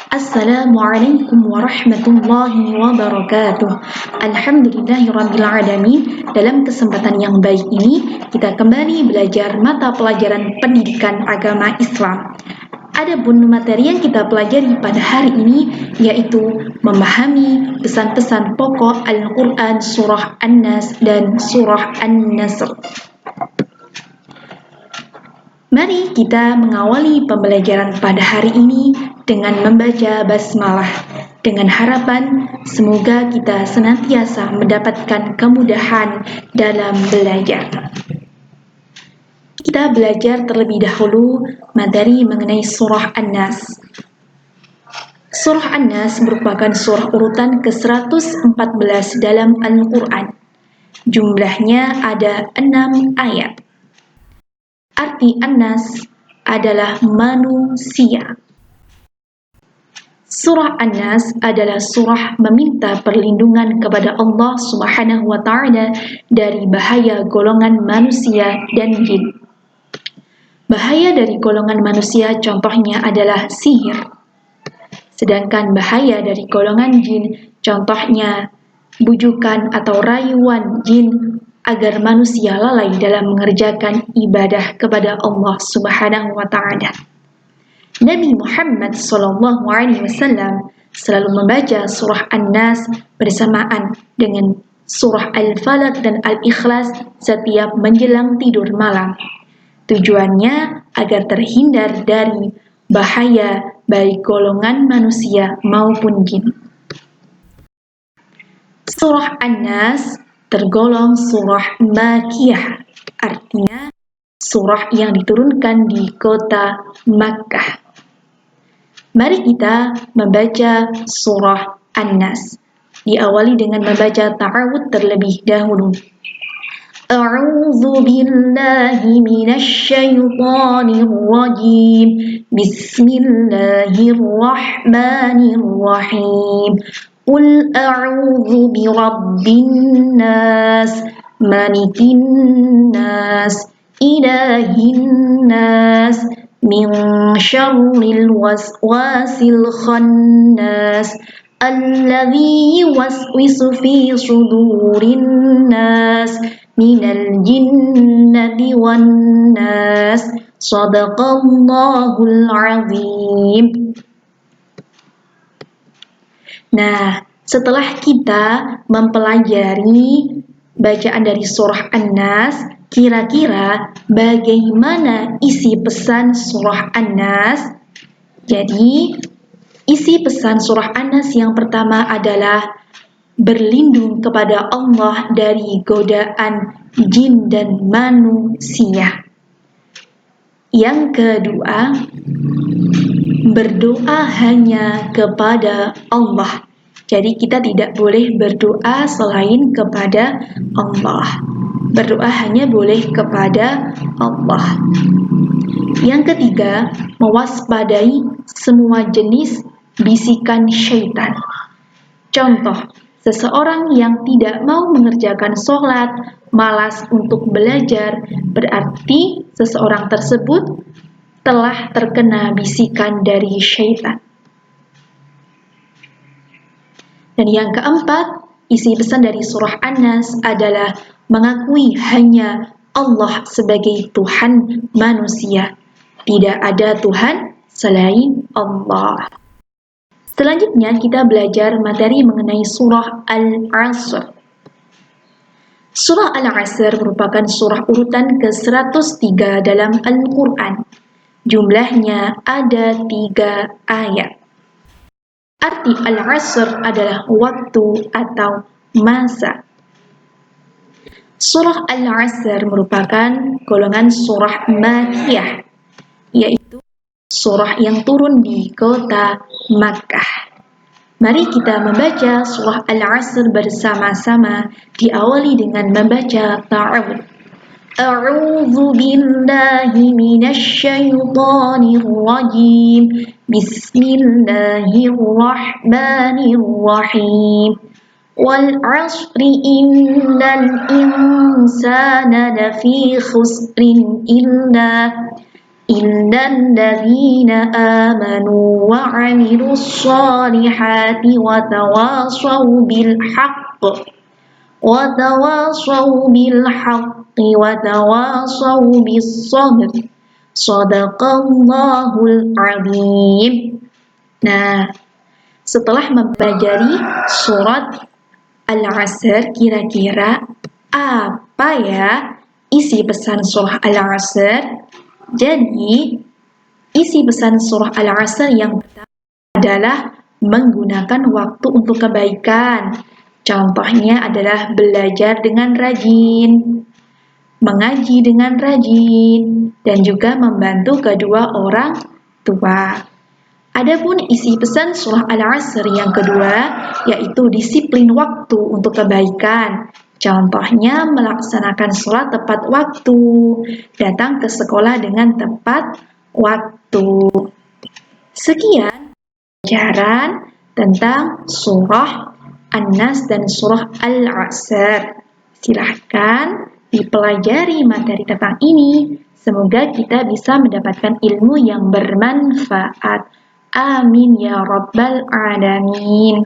Assalamualaikum warahmatullahi wabarakatuh. Alhamdulillahirrabbilalamin. Dalam kesempatan yang baik ini, kita kembali belajar mata pelajaran pendidikan agama Islam. Adapun materi yang kita pelajari pada hari ini yaitu memahami pesan-pesan pokok Al-Quran Surah An-Nas dan Surah An-Nasr. Mari kita mengawali pembelajaran pada hari ini dengan membaca basmalah, dengan harapan semoga kita senantiasa mendapatkan kemudahan dalam belajar. Kita belajar terlebih dahulu materi mengenai surah An-Nas. Surah An-Nas merupakan surah urutan ke-114 dalam Al-Quran. Jumlahnya ada 6 ayat. Arti An-Nas adalah manusia. Surah An-Nas adalah surah meminta perlindungan kepada Allah Subhanahu wa Ta'ala dari bahaya golongan manusia dan jin. Bahaya dari golongan manusia contohnya adalah sihir. Sedangkan bahaya dari golongan jin contohnya bujukan atau rayuan jin agar manusia lalai dalam mengerjakan ibadah kepada Allah Subhanahu wa Ta'ala. Nabi Muhammad SAW selalu membaca surah An-Nas bersamaan dengan surah Al-Falaq dan Al-Ikhlas setiap menjelang tidur malam. Tujuannya agar terhindar dari bahaya baik golongan manusia maupun jin. Surah An-Nas tergolong surah Makkiyah, artinya surah yang diturunkan di kota Makkah. Mari kita membaca surah An-Nas. Diawali dengan membaca ta'awudz terlebih dahulu. A'udzu billahi minasy syaithanir rajim. Bismillahirrahmanirrahim. Qul a'udzu birabbin nas, malikin nas, ilahin nas, min syarril waswasil khannas, alladzi yuwaswisu fi sudurin nas, minal jinnati wan nas. Shadaqallahul azim. Nah, setelah kita mempelajari bacaan dari surah An-Nas, kira-kira bagaimana isi pesan surah An-Nas? Jadi, isi pesan surah An-Nas yang pertama adalah berlindung kepada Allah dari godaan jin dan manusia. Yang kedua, berdoa hanya kepada Allah. Jadi kita tidak boleh berdoa selain kepada Allah. Berdoa hanya boleh kepada Allah. Yang ketiga, mewaspadai semua jenis bisikan syaitan. Contoh, seseorang yang tidak mau mengerjakan sholat, malas untuk belajar, berarti seseorang tersebut telah terkena bisikan dari syaitan. Dan yang keempat, isi pesan dari surah An-Nas adalah mengakui hanya Allah sebagai Tuhan manusia. Tidak ada Tuhan selain Allah. Selanjutnya kita belajar materi mengenai surah Al-Asr. Surah Al-Asr merupakan surah urutan ke-103 dalam Al-Quran. Jumlahnya ada 3 ayat. Arti Al-Asr adalah waktu atau masa. Surah Al-Asr merupakan golongan surah Makkiyah, yaitu surah yang turun di kota Makkah. Mari kita membaca surah Al-Asr bersama-sama, diawali dengan membaca ta'awudz. A'udzu billahi minasy syaithanir rajim. Bismillahirrahmanirrahim. Wal 'asri innal insana lafi khusrin Innal ladzina amanu wa 'amilus sholihati wa tawasaw bil haqq wa tawasaw bil haqqi wa tawasaw bis sabr. Shadaqallahul azim. Nah, setelah mempelajari surat Al-Asr, kira-kira apa ya isi pesan surah Al-Asr? Jadi, isi pesan surah Al-Asr yang pertama adalah menggunakan waktu untuk kebaikan. Contohnya adalah belajar dengan rajin, mengaji dengan rajin, dan juga membantu kedua orang tua. Adapun isi pesan surah Al-Asr yang kedua yaitu disiplin waktu untuk kebaikan. Contohnya melaksanakan sholat tepat waktu, datang ke sekolah dengan tepat waktu. Sekian pelajaran tentang surah An-Nas dan surah Al-Asr. Silahkan dipelajari materi tentang ini. Semoga kita bisa mendapatkan ilmu yang bermanfaat. Amin ya rabbal alamin.